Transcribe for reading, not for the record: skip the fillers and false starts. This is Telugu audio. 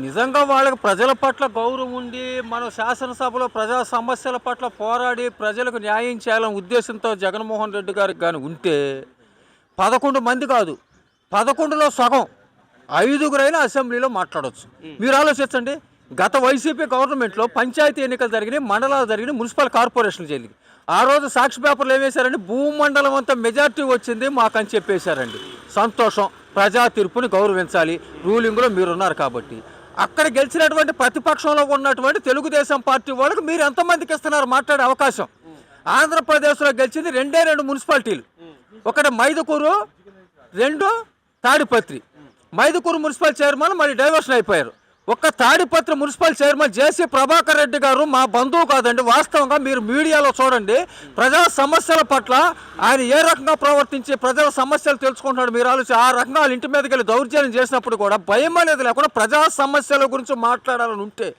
నిజంగా వాళ్ళకి ప్రజల పట్ల గౌరవం ఉండి, మనం శాసనసభలో ప్రజా సమస్యల పట్ల పోరాడి ప్రజలకు న్యాయం చేయాలనే ఉద్దేశంతో జగన్మోహన్ రెడ్డి గారికి గాని ఉంటే 11 మంది కాదు, 11లో సగం ఐదుగురైనా అసెంబ్లీలో మాట్లాడొచ్చు. మీరు ఆలోచించండి. గత వైసీపీ గవర్నమెంట్లో పంచాయతీ ఎన్నికలు జరిగినాయి, మండలాలు జరిగినాయి, మున్సిపల్ కార్పొరేషన్లు జరిగినాయి. ఆ రోజు సాక్షి పేపర్లు ఏం వేశారండి, భూమండలం అంతా మెజార్టీ వచ్చింది మాకని చెప్పేశారండి. సంతోషం, ప్రజా తీర్పుని గౌరవించాలి, రూలింగ్లో మీరున్నారు కాబట్టి. అక్కడ గెలిచినటువంటి ప్రతిపక్షంలో ఉన్నటువంటి తెలుగుదేశం పార్టీ వాళ్ళకి మీరు ఎంతమందికి ఇస్తున్నారు మాట్లాడే అవకాశం? ఆంధ్రప్రదేశ్లో గెలిచింది 2 మున్సిపాలిటీలు, ఒకటి మైదుకూరు, 2 తాడిపత్రి. మైదుకూరు మున్సిపల్ చైర్మన్ మరి డైవర్షన్ అయిపోయారు. ఒక్క తాడిపత్రి మున్సిపల్ చైర్మన్ జేసీ ప్రభాకర్ రెడ్డి గారు మా బంధువు కాదండి. వాస్తవంగా మీరు మీడియాలో చూడండి, ప్రజా సమస్యల పట్ల ఆయన ఏ రకంగా ప్రవర్తించి ప్రజల సమస్యలు తెలుసుకుంటున్నాడు మీరు ఆలోచించి. ఆ రకంగా వాళ్ళ ఇంటి మీదకి వెళ్ళి దౌర్జన్యం చేసినప్పుడు కూడా భయం అనేది లేకుండా ప్రజా సమస్యల గురించి మాట్లాడాలని ఉంటే